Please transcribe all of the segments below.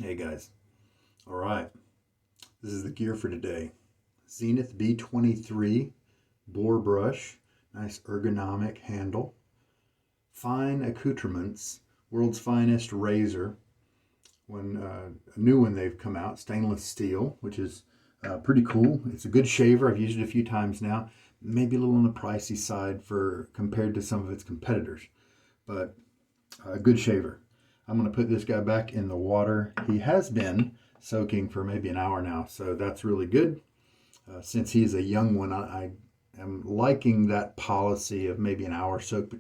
Hey guys. All right. This is the gear for today. Zenith B23 Boar brush. Nice ergonomic handle. Fine Accoutrements. World's finest razor. A new one they've come out. Stainless steel, which is pretty cool. It's a good shaver. I've used it a few times now. Maybe a little on the pricey side for compared to some of its competitors. But a good shaver. I'm going to put this guy back in the water. He has been soaking for maybe an hour now, so that's really good. Since he's a young one, I am liking that policy of maybe an hour soak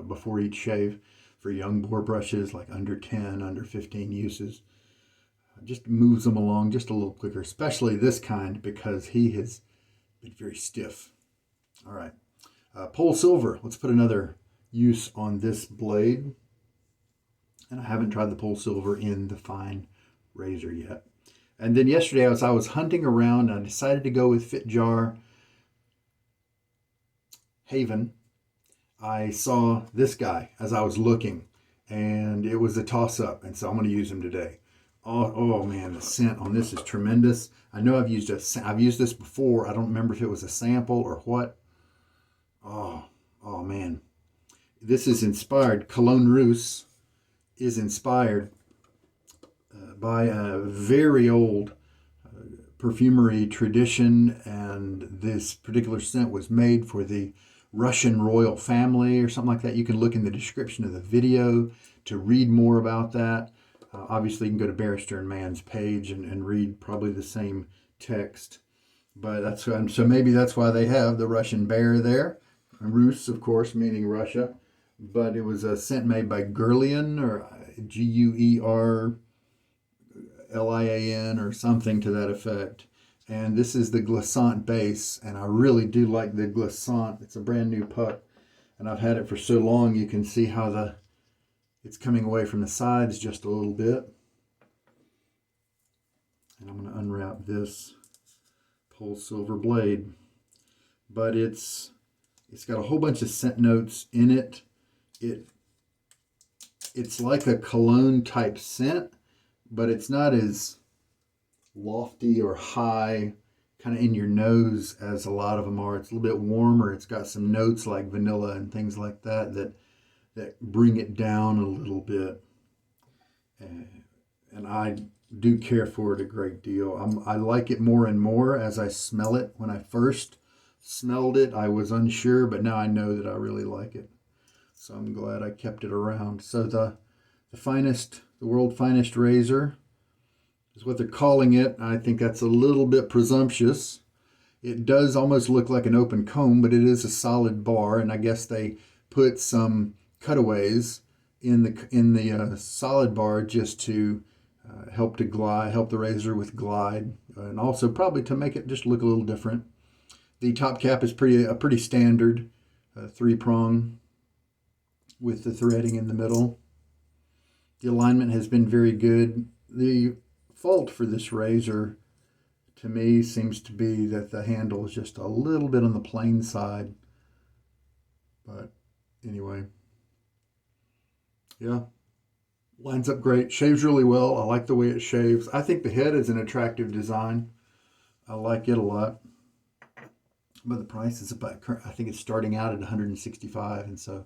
before each shave for young boar brushes, like under 10, under 15 uses. Just moves them along just a little quicker, especially this kind because he has been very stiff. All right, PolSilver. Let's put another use on this blade. And I haven't tried the PolSilver in the fine razor yet. And then yesterday, as I was hunting around, I decided to go with FitJar Haven. I saw this guy as I was looking, and it was a toss-up, and so I'm going to use him today. Oh man, the scent on this is tremendous. I know I've used this before. I don't remember if it was a sample or what. Oh man, this is inspired. Cologne Russe is inspired by a very old perfumery tradition, and this particular scent was made for the Russian royal family or something like that. You can look in the description of the video to read more about that. Obviously, you can go to Barrister and Mann's page and read probably the same text. But so maybe that's why they have the Russian bear there. Rus, of course, meaning Russia. But it was a scent made by Guerlain, or Guerlian, or something to that effect. And this is the glissant base, and I really do like the glissant. It's a brand new puck, and I've had it for so long. You can see how it's coming away from the sides just a little bit. And I'm going to unwrap this PolSilver blade, but it's got a whole bunch of scent notes in it. It's like a cologne type scent, but it's not as lofty or high kind of in your nose as a lot of them are. It's a little bit warmer. It's got some notes like vanilla and things like that bring it down a little bit. And I do care for it a great deal. I like it more and more as I smell it. When I first smelled it, I was unsure, but now I know that I really like it. So I'm glad I kept it around. So the world finest razor is what they're calling it. I think that's a little bit presumptuous. It does almost look like an open comb, but it is a solid bar, and I guess they put some cutaways in the solid bar just to help the razor with glide, and also probably to make it just look a little different. The top cap is a pretty standard 3-prong with the threading in the middle. The alignment has been very good. The fault for this razor, to me, seems to be that the handle is just a little bit on the plain side. But anyway, yeah, lines up great. Shaves really well. I like the way it shaves. I think the head is an attractive design. I like it a lot. But the price is I think it's starting out at $165, and so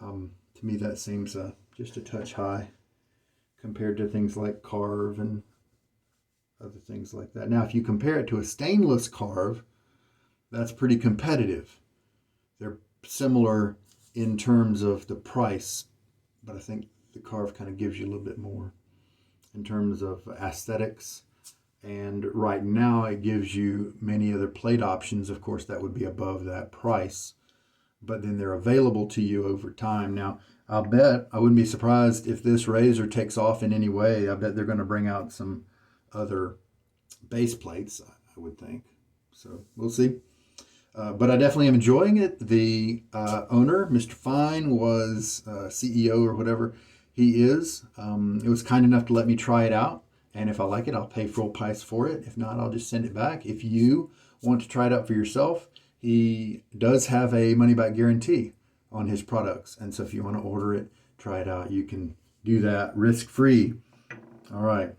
to me that seems just a touch high compared to things like Carve and other things like that. Now, if you compare it to a stainless Carve, that's pretty competitive. They're similar in terms of the price, but I think the Carve kind of gives you a little bit more in terms of aesthetics. And right now it gives you many other plate options. Of course, that would be above that price, but then they're available to you over time. Now, I wouldn't be surprised if this razor takes off in any way. I bet they're going to bring out some other base plates, I would think. So we'll see. But I definitely am enjoying it. The owner, Mr. Fine, was CEO or whatever he is. It was kind enough to let me try it out. And if I like it, I'll pay full price for it. If not, I'll just send it back. If you want to try it out for yourself, he does have a money-back guarantee on his products. And so if you want to order it, try it out, you can do that risk-free. All right,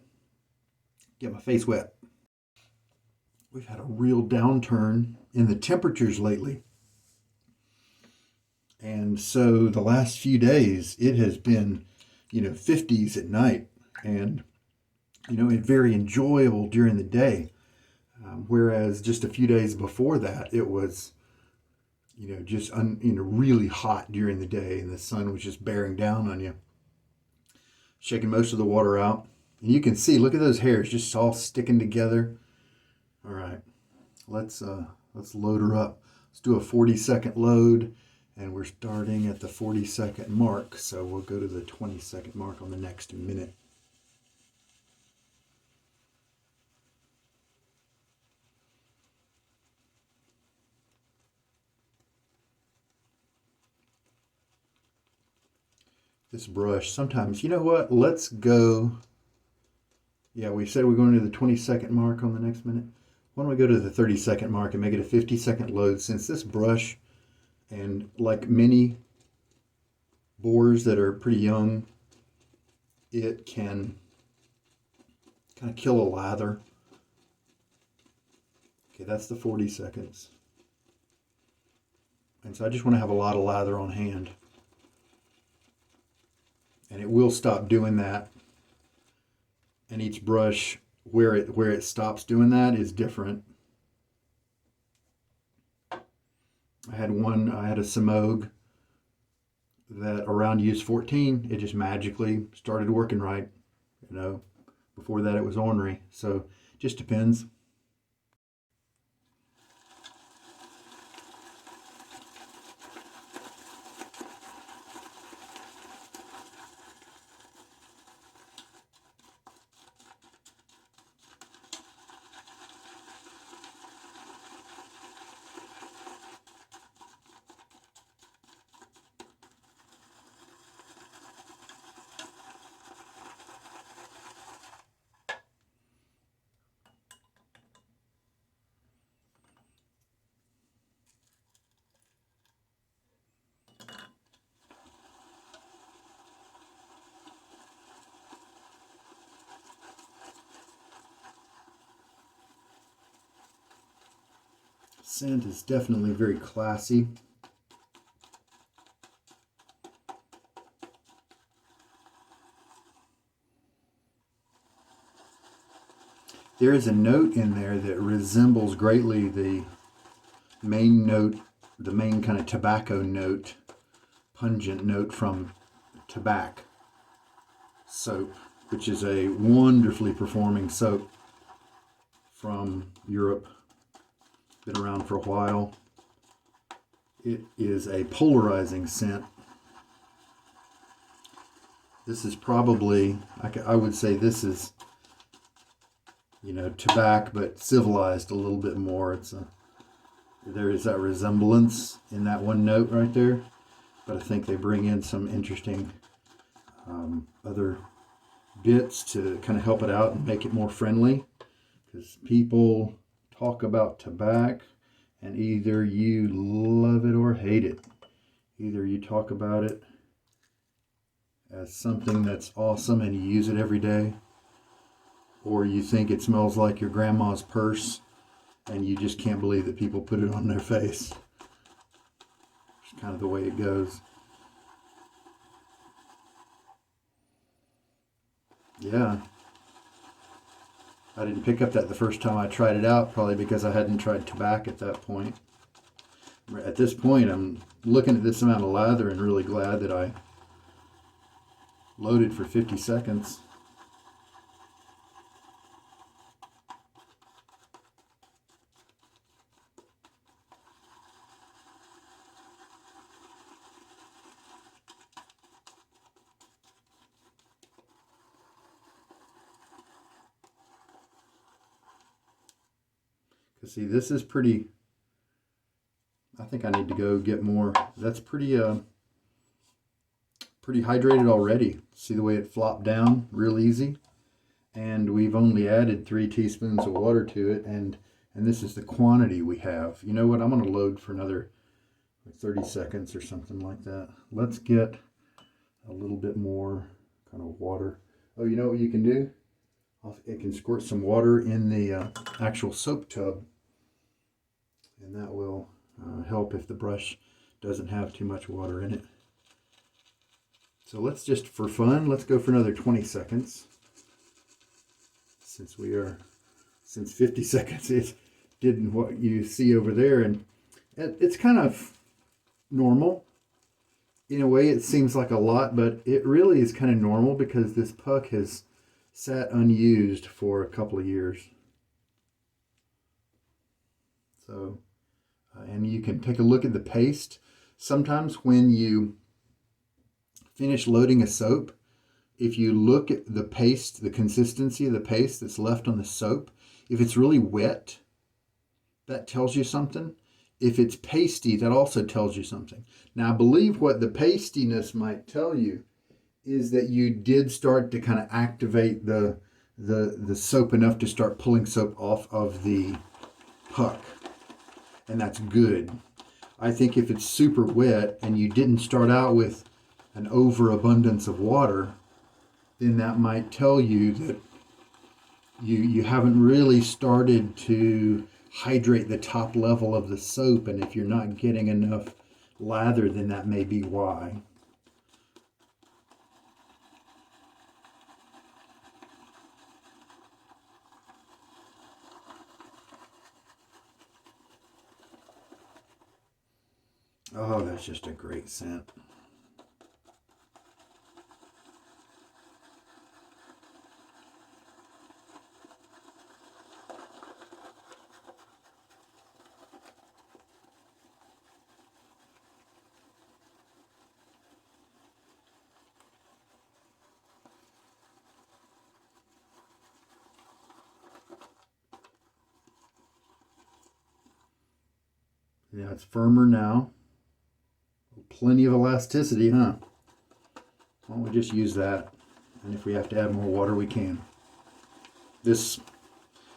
get my face wet. We've had a real downturn in the temperatures lately. And so the last few days, it has been, 50s at night and, very enjoyable during the day. Whereas just a few days before that, it was, just really hot during the day, and the sun was just bearing down on you, shaking most of the water out. And you can see, look at those hairs just all sticking together. All right, let's load her up. Let's do a 40-second load, and we're starting at the 40-second mark. So we'll go to the 20-second mark on the next minute. This brush, sometimes, you know what? Let's go. Yeah, we said we're going to the 20-second mark on the next minute. Why don't we go to the 30-second mark and make it a 50-second load, since this brush, and like many boars that are pretty young, it can kind of kill a lather. Okay, that's the 40 seconds. And so I just want to have a lot of lather on hand. And it will stop doing that. And each brush, where it stops doing that is different. I had a Simogue that around use 14, it just magically started working right. Before that it was ornery. So it just depends. Scent is definitely very classy. There is a note in there that resembles greatly the main note, the main kind of tobacco note, pungent note from tobacco soap, which is a wonderfully performing soap from Europe. Been around for a while. It is a polarizing scent. This is probably, I would say this is, tobacco, but civilized a little bit more. There is that resemblance in that one note right there, but I think they bring in some interesting other bits to kind of help it out and make it more friendly, because people talk about tobacco and either you love it or hate it. Either you talk about it as something that's awesome and you use it every day, or you think it smells like your grandma's purse and you just can't believe that people put it on their face. It's kind of the way it goes. Yeah. I didn't pick up that the first time I tried it out, probably because I hadn't tried tobacco at that point. At this point, I'm looking at this amount of lather and really glad that I loaded for 50 seconds. Because see, this is pretty, I think I need to go get more. That's pretty hydrated already. See the way it flopped down real easy? And we've only added 3 teaspoons of water to it, and this is the quantity we have. You know what? I'm going to load for another 30 seconds or something like that. Let's get a little bit more kind of water. Oh, you know what you can do? it can squirt some water in the actual soap tub, and that will help if the brush doesn't have too much water in it. So let's just, for fun, let's go for another 20 seconds. Since 50 seconds it didn't what you see over there, and it's kind of normal. In a way it seems like a lot, but it really is kind of normal because this puck has sat unused for a couple of years. So, and you can take a look at the paste. Sometimes when you finish loading a soap, if you look at the paste, the consistency of the paste that's left on the soap, if it's really wet, that tells you something. If it's pasty, that also tells you something. Now, I believe what the pastiness might tell you is that you did start to kind of activate the soap enough to start pulling soap off of the puck. And that's good. I think if it's super wet and you didn't start out with an overabundance of water, then that might tell you that you haven't really started to hydrate the top level of the soap, and if you're not getting enough lather, then that may be why. Oh, that's just a great scent. Yeah, it's firmer now. Plenty of elasticity, huh? Why don't we just use that? And if we have to add more water, we can. This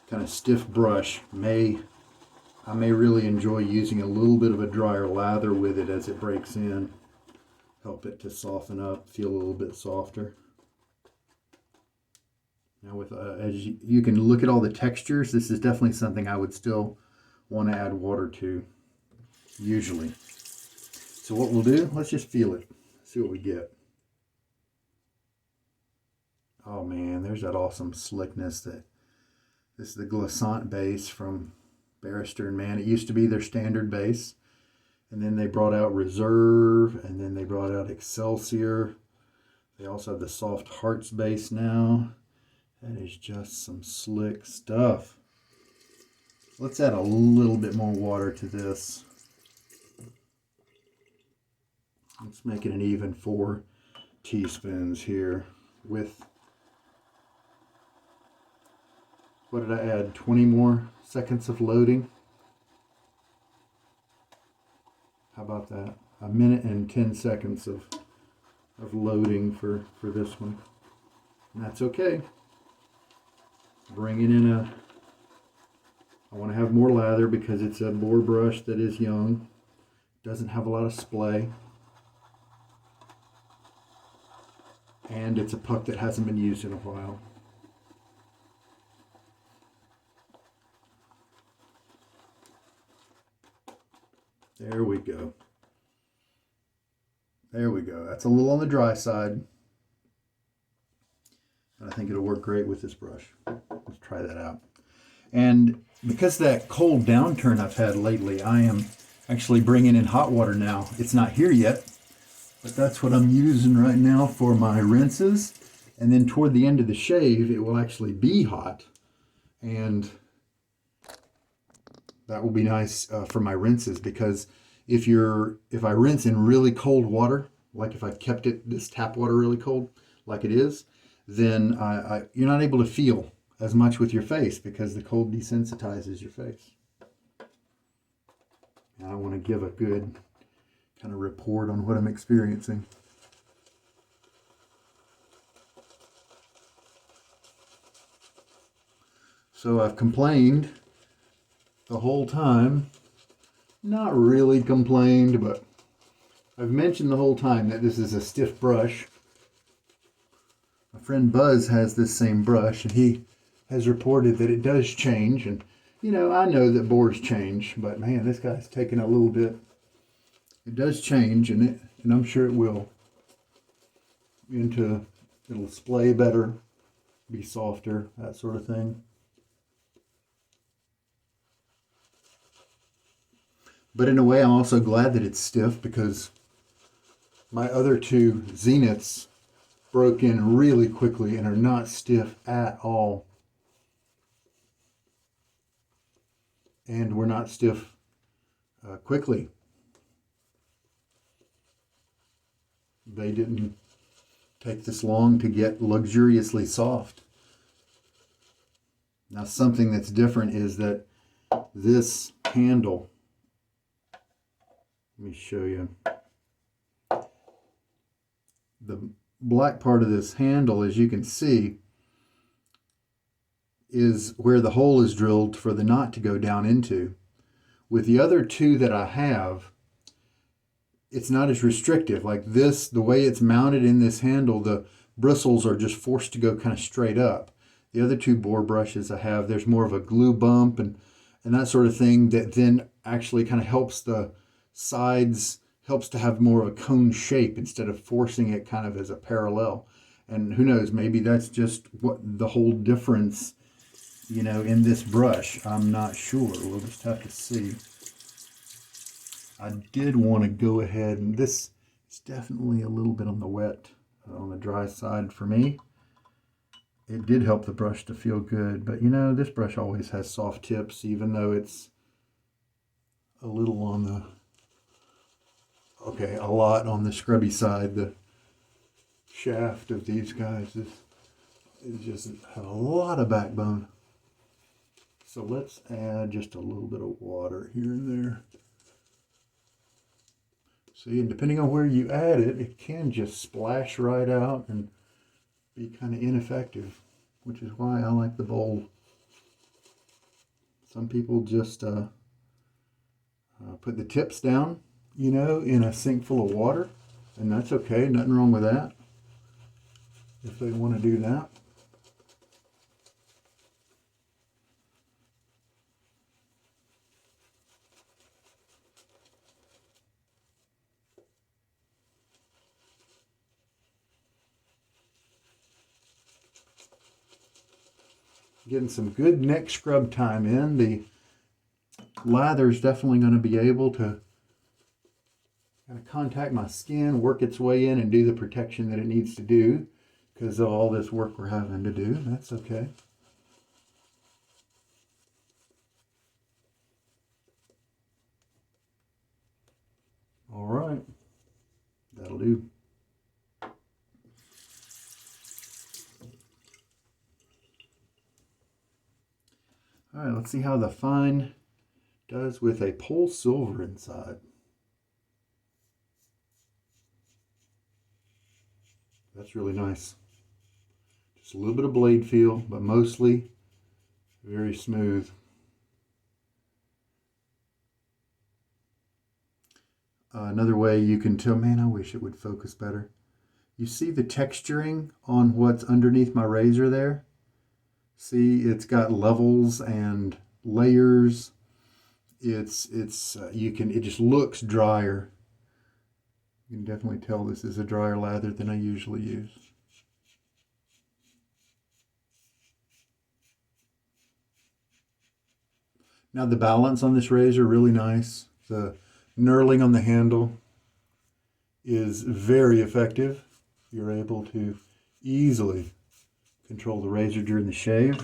kind of stiff brush I may really enjoy using a little bit of a drier lather with it as it breaks in. Help it to soften up, feel a little bit softer. Now with as you can look at all the textures, this is definitely something I would still want to add water to, usually. So what we'll do, let's just feel it, see what we get. Oh man, there's that awesome slickness. This is the Glissant base from Barrister and Mann. It used to be their standard base, and then they brought out Reserve, and then they brought out Excelsior. They also have the Soft Hearts base now. That is just some slick stuff. Let's add a little bit more water to this. Let's make it an even 4 teaspoons here with, what did I add? 20 more seconds of loading. How about that? A minute and 10 seconds of loading for this one. And that's okay. Bringing in I want to have more lather because it's a Boar brush that is young. Doesn't have a lot of splay. And it's a puck that hasn't been used in a while. There we go. There we go. That's a little on the dry side. And I think it'll work great with this brush. Let's try that out. And because of that cold downturn I've had lately, I am actually bringing in hot water now. It's not here yet, but that's what I'm using right now for my rinses. And then toward the end of the shave, it will actually be hot. And that will be nice for my rinses, because if I rinse in really cold water, like if I kept this tap water really cold, like it is, then you're not able to feel as much with your face because the cold desensitizes your face. And I want to give a good kind of report on what I'm experiencing. So I've complained the whole time. Not really complained, but I've mentioned the whole time that this is a stiff brush. My friend Buzz has this same brush, and he has reported that it does change. And, you know, I know that Boars change, but man, this guy's taking a little bit. It does change, and I'm sure it will. It'll splay better, be softer, that sort of thing. But in a way, I'm also glad that it's stiff, because my other two Zeniths broke in really quickly and are not stiff at all. And were not stiff quickly. They didn't take this long to get luxuriously soft. Now, something that's different is that this handle, let me show you. The black part of this handle, as you can see, is where the hole is drilled for the knot to go down into. With the other two that I have, it's not as restrictive. Like this, the way it's mounted in this handle, the bristles are just forced to go kind of straight up. The other two Boar brushes I have, there's more of a glue bump and that sort of thing that then actually kind of helps the sides, helps to have more of a cone shape instead of forcing it kind of as a parallel. And who knows, maybe that's just what the whole difference, you know, in this brush. I'm not sure. We'll just have to see. I did want to go ahead, and this is definitely a little bit on the wet, on the dry side for me. It did help the brush to feel good, but you know, this brush always has soft tips, even though it's a little on the, okay, a lot on the scrubby side. The shaft of these guys is just have a lot of backbone. So let's add just a little bit of water here and there. See, and depending on where you add it, it can just splash right out and be kind of ineffective, which is why I like the bowl. Some people just put the tips down, you know, in a sink full of water, and that's okay, nothing wrong with that, if they want to do that. Getting some good neck scrub time in. The lather is definitely going to be able to kind of contact my skin, work its way in, and do the protection that it needs to do because of all this work we're having to do. That's okay. All right, that'll do. All right, let's see how the fine does with a PolSilver inside. That's really nice. Just a little bit of blade feel, but mostly very smooth. Another way you can tell, man, I wish it would focus better. You see the texturing on what's underneath my razor there? See, it's got levels and layers. It just looks drier. You can definitely tell this is a drier lather than I usually use. Now the balance on this razor, really nice. The knurling on the handle is very effective. You're able to easily control the razor during the shave.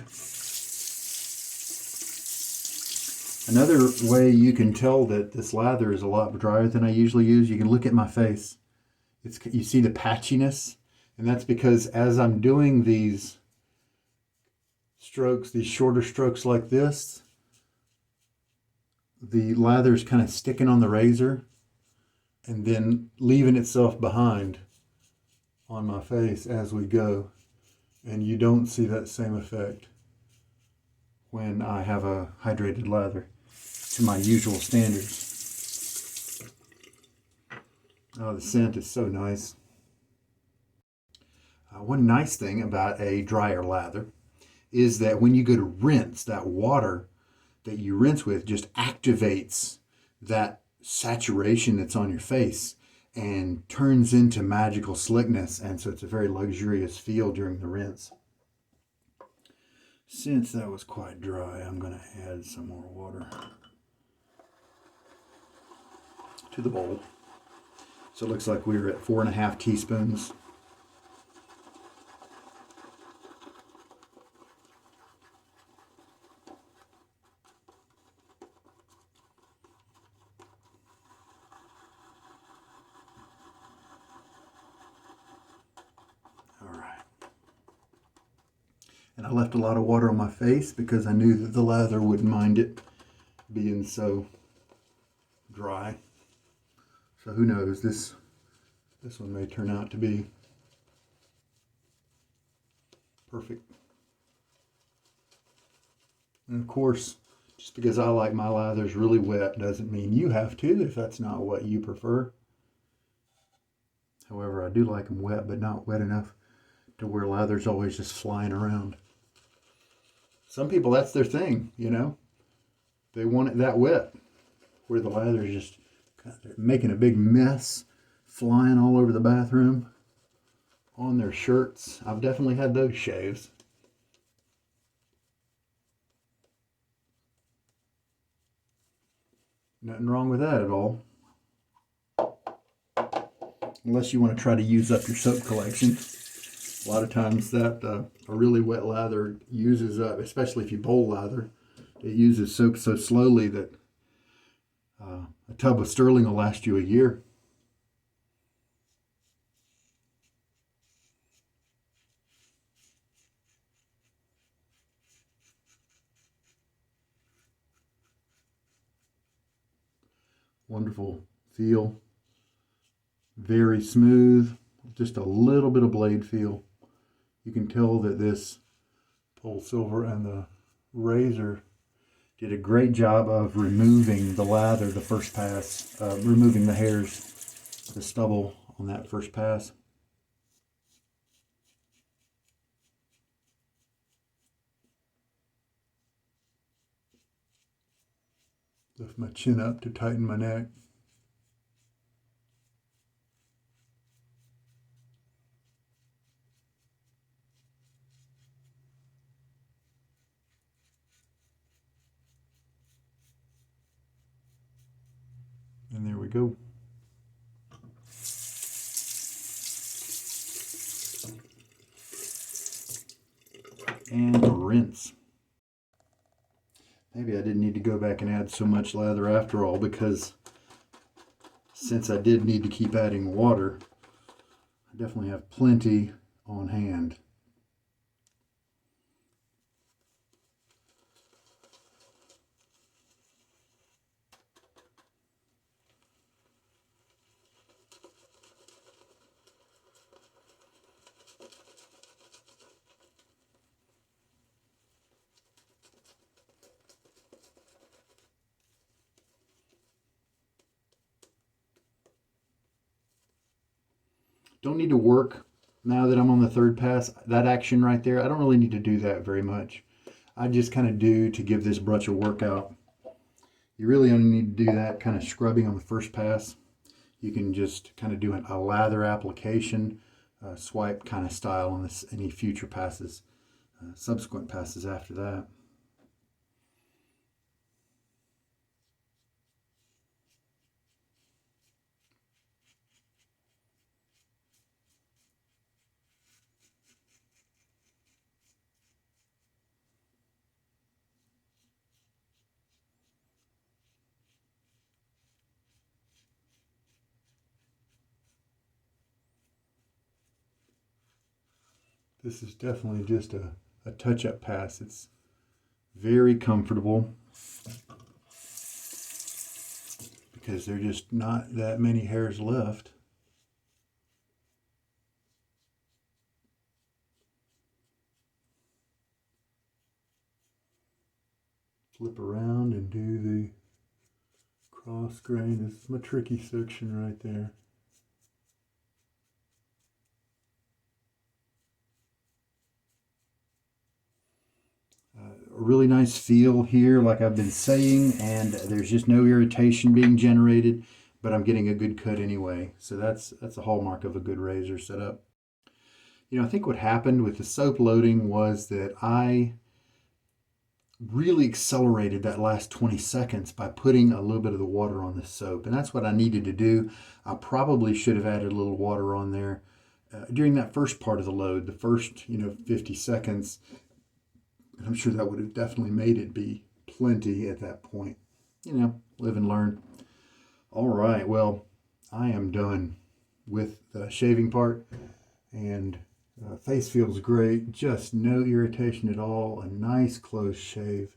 Another way you can tell that this lather is a lot drier than I usually use, you can look at my face. You see the patchiness, and that's because as I'm doing these strokes, these shorter strokes like this, the lather is kind of sticking on the razor and then leaving itself behind on my face as we go. And you don't see that same effect when I have a hydrated lather to my usual standards. Oh, the scent is so nice. One nice thing about a drier lather is that when you go to rinse, that water that you rinse with just activates that saturation that's on your face and turns into magical slickness. And so it's a very luxurious feel during the rinse. Since that was quite dry, I'm going to add some more water to the bowl. So it looks like we were at 4.5 teaspoons. And I left a lot of water on my face because I knew that the lather wouldn't mind it being so dry. So who knows, this one may turn out to be perfect. And of course, just because I like my lathers really wet doesn't mean you have to if that's not what you prefer. However, I do like them wet, but not wet enough to where lather's always just flying around. Some people, that's their thing, you know. They want it that wet, where the lather's just making a big mess, flying all over the bathroom, on their shirts. I've definitely had those shaves. Nothing wrong with that at all. Unless you want to try to use up your soap collection. A lot of times that a really wet lather uses up, especially if you bowl lather, it uses soap so slowly that a tub of Stirling will last you a year. Wonderful feel. Very smooth. Just a little bit of blade feel. You can tell that this PolSilver and the razor did a great job of removing the lather the first pass, removing the hairs, the stubble on that first pass. Lift my chin up to tighten my neck. And there we go. And rinse. Maybe I didn't need to go back and add so much lather after all, because since I did need to keep adding water, I definitely have plenty on hand. Don't need to work now that I'm on the third pass. That action right there, I don't really need to do that very much. I just kind of do to give this brush a workout. You really only need to do that kind of scrubbing on the first pass. You can just kind of do a lather application, swipe kind of style on this, any future passes, subsequent passes after that. This is definitely just a touch-up pass. It's very comfortable because there's just not that many hairs left. Flip around and do the cross grain. This is my tricky section right there. really nice feel here, like I've been saying, and there's just no irritation being generated, but I'm getting a good cut anyway. So that's a hallmark of a good razor setup. I think what happened with the soap loading was that I really accelerated that last 20 seconds by putting a little bit of the water on the soap, and that's what I needed to do. I probably should have added a little water on there during that first part of the load, the first 50 seconds. And I'm sure that would have definitely made it be plenty at that point. Live and learn. All right, well, I am done with the shaving part, and face feels great, just no irritation at all, a nice close shave.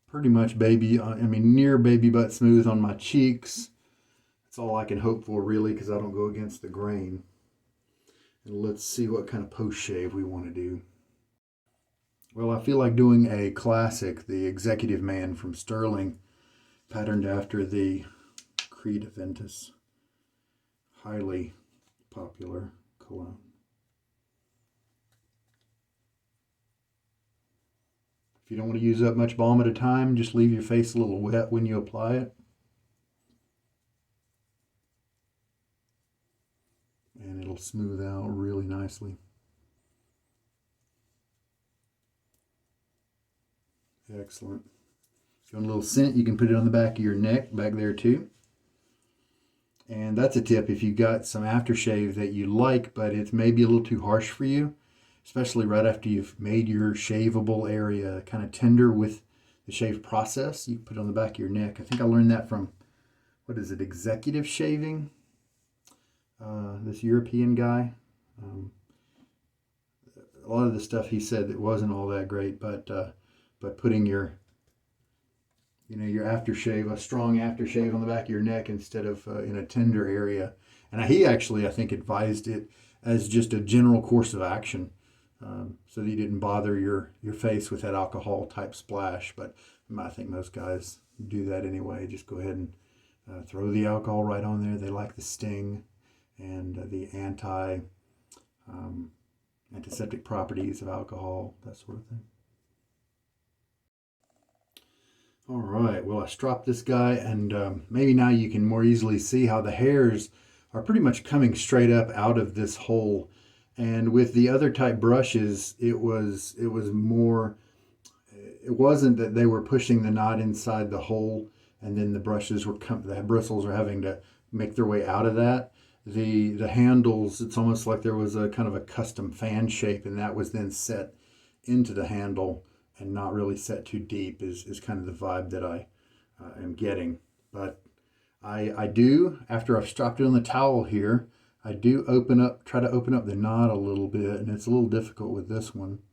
Pretty much near baby butt smooth on my cheeks. That's all I can hope for really, because I don't go against the grain. And let's see what kind of post shave we want to do. Well, I feel like doing a classic, the Executive Mann from Stirling, patterned after the Creed Aventus. Highly popular cologne. If you don't want to use up much balm at a time, just leave your face a little wet when you apply it. And it'll smooth out really nicely. Excellent. If you want a little scent, you can put it on the back of your neck, back there too. And that's a tip if you got some aftershave that you like, but it's maybe a little too harsh for you, especially right after you've made your shaveable area kind of tender with the shave process. You put it on the back of your neck. I think I learned that from, what is it, Executive Shaving? This European guy. A lot of the stuff he said that wasn't all that great, but putting your aftershave, a strong aftershave on the back of your neck instead of in a tender area. And he actually, I think, advised it as just a general course of action, so that you didn't bother your face with that alcohol type splash. But I think most guys do that anyway. Just go ahead and throw the alcohol right on there. They like the sting and the antiseptic properties of alcohol, that sort of thing. All right, well, I stropped this guy, and maybe now you can more easily see how the hairs are pretty much coming straight up out of this hole. And with the other type brushes, it wasn't that they were pushing the knot inside the hole and then the bristles are having to make their way out of that. The handles, it's almost like there was a kind of a custom fan shape, and that was then set into the handle and not really set too deep is kind of the vibe that I am getting. But I do, after I've stropped it on the towel here, I do try to open up the knot a little bit, and it's a little difficult with this one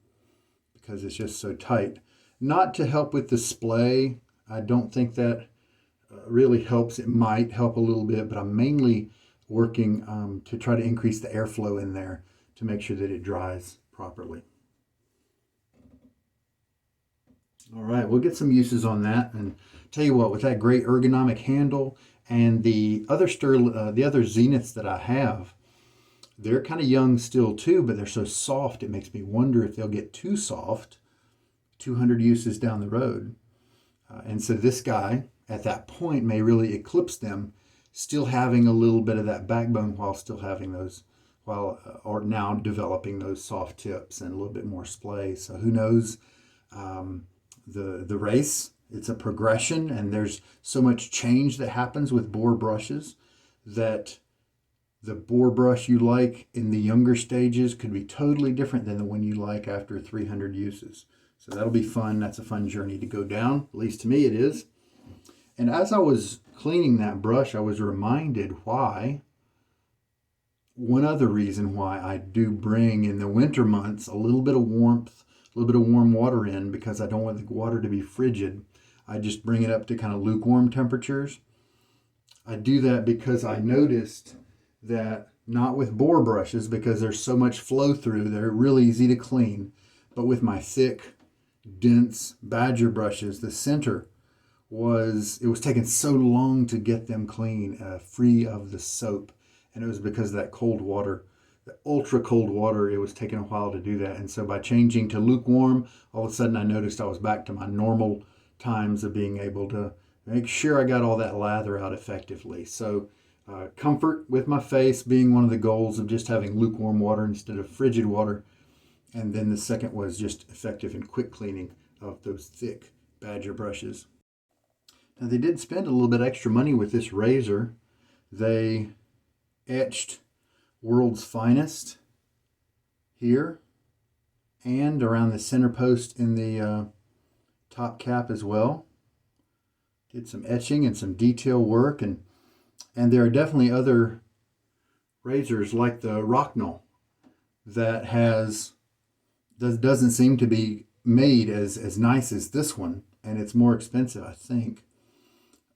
because it's just so tight. Not to help with the splay. I don't think that really helps. It might help a little bit, but I'm mainly working to try to increase the airflow in there to make sure that it dries properly. All right, we'll get some uses on that, and tell you what, with that great ergonomic handle and the other Zeniths that I have, they're kind of young still too, but they're so soft, it makes me wonder if they'll get too soft 200 uses down the road. And so this guy, at that point, may really eclipse them, still having a little bit of that backbone while still having those, or now developing those soft tips and a little bit more splay. So who knows? The race, it's a progression, and there's so much change that happens with Boar brushes that the Boar brush you like in the younger stages could be totally different than the one you like after 300 uses. So that'll be fun. That's a fun journey to go down. At least to me it is. And as I was cleaning that brush, I was reminded one other reason why I do bring in the winter months a little bit of warmth, a little bit of warm water in, because I don't want the water to be frigid. I just bring it up to kind of lukewarm temperatures. I do that because I noticed that, not with Boar brushes because there's so much flow through, they're really easy to clean, but with my thick, dense Badger brushes, the center it was taking so long to get them clean, free of the soap, and it was because of that cold water. the ultra cold water, it was taking a while to do that. And so by changing to lukewarm, all of a sudden I noticed I was back to my normal times of being able to make sure I got all that lather out effectively. So comfort with my face being one of the goals of just having lukewarm water instead of frigid water. And then the second was just effective and quick cleaning of those thick badger brushes. Now they did spend a little bit extra money with this razor. They etched World's Finest here and around the center post in the top cap as well. Did some etching and some detail work, and there are definitely other razors like the Rocknell that doesn't seem to be made as nice as this one, and it's more expensive, I think.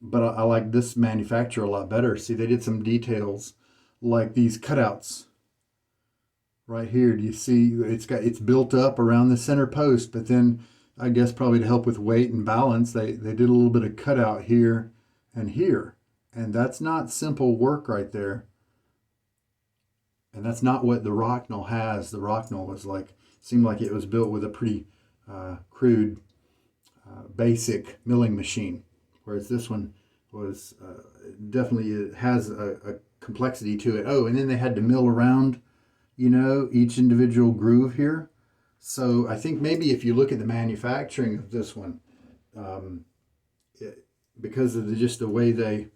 But I like this manufacturer a lot better. See, they did some details like these cutouts right here. Do you see it's built up around the center post, but then I guess probably to help with weight and balance, they did a little bit of cutout here and here. And that's not simple work right there. And that's not what the Rocknell has. The Rocknell was seemed like it was built with a pretty crude, basic milling machine. Whereas this one was definitely, it has a complexity to it. Oh, and then they had to mill around, each individual groove here. So I think maybe if you look at the manufacturing of this one, because of just the way they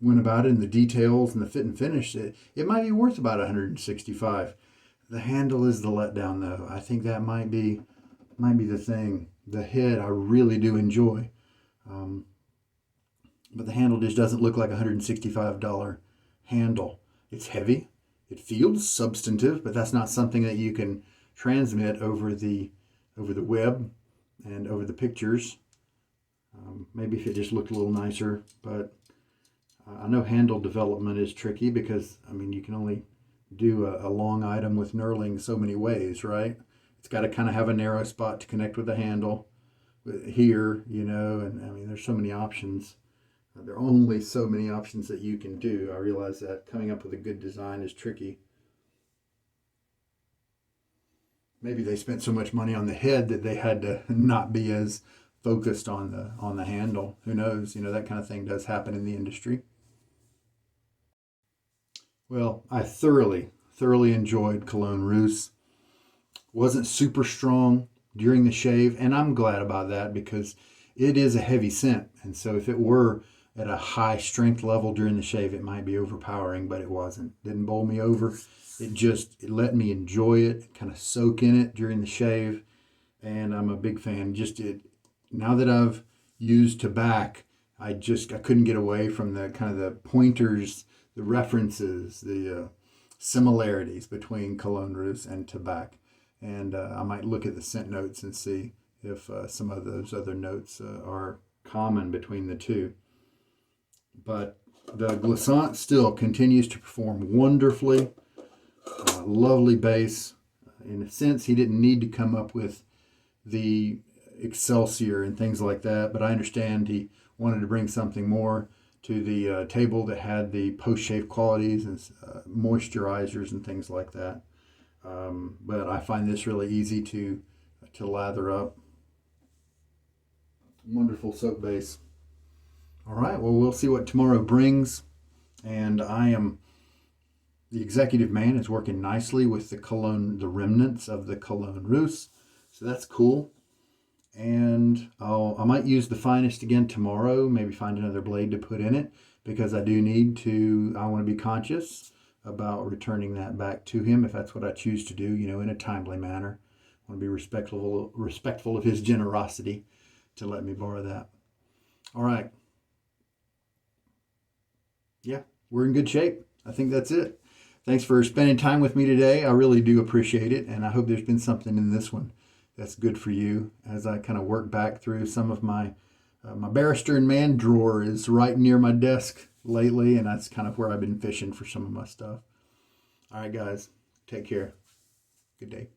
went about it and the details and the fit and finish, it might be worth about $165. The handle is the letdown, though. I think that might be the thing. The head I really do enjoy. But the handle just doesn't look like a $165 handle. It's heavy. It feels substantive, but that's not something that you can transmit over the web and over the pictures. Maybe if it just looked a little nicer, but I know handle development is tricky because, you can only do a long item with knurling so many ways, right? It's got to kind of have a narrow spot to connect with the handle here, and there's so many options. There are only so many options that you can do. I realize that coming up with a good design is tricky. Maybe they spent so much money on the head that they had to not be as focused on the handle. Who knows? That kind of thing does happen in the industry. Well, I thoroughly enjoyed Cologne Russe. Wasn't super strong during the shave, and I'm glad about that because it is a heavy scent. And so if it were at a high strength level during the shave, it might be overpowering, but it wasn't. Didn't bowl me over. It let me enjoy it, kind of soak in it during the shave. And I'm a big fan. Now that I've used tobacco, I couldn't get away from the kind of the pointers, the references, the similarities between Cologne Russe and tobacco. And I might look at the scent notes and see if some of those other notes are common between the two. But the glissant still continues to perform wonderfully. Lovely base. In a sense, he didn't need to come up with the Excelsior and things like that, but I understand he wanted to bring something more to the table that had the post-shave qualities and moisturizers and things like that. But I find this really easy to lather up. Wonderful soap base. All right, well, we'll see what tomorrow brings. And the executive man is working nicely with the remnants of the Cologne Russe. So that's cool. And I might use the finest again tomorrow, maybe find another blade to put in it, because I want to be conscious about returning that back to him if that's what I choose to do, in a timely manner. I want to be respectful of his generosity to let me borrow that. All right. Yeah, we're in good shape. I think that's it. Thanks for spending time with me today. I really do appreciate it, and I hope there's been something in this one that's good for you as I kind of work back through some of my Barrister and Mann drawer is right near my desk lately, and that's kind of where I've been fishing for some of my stuff. All right, guys, take care. Good day.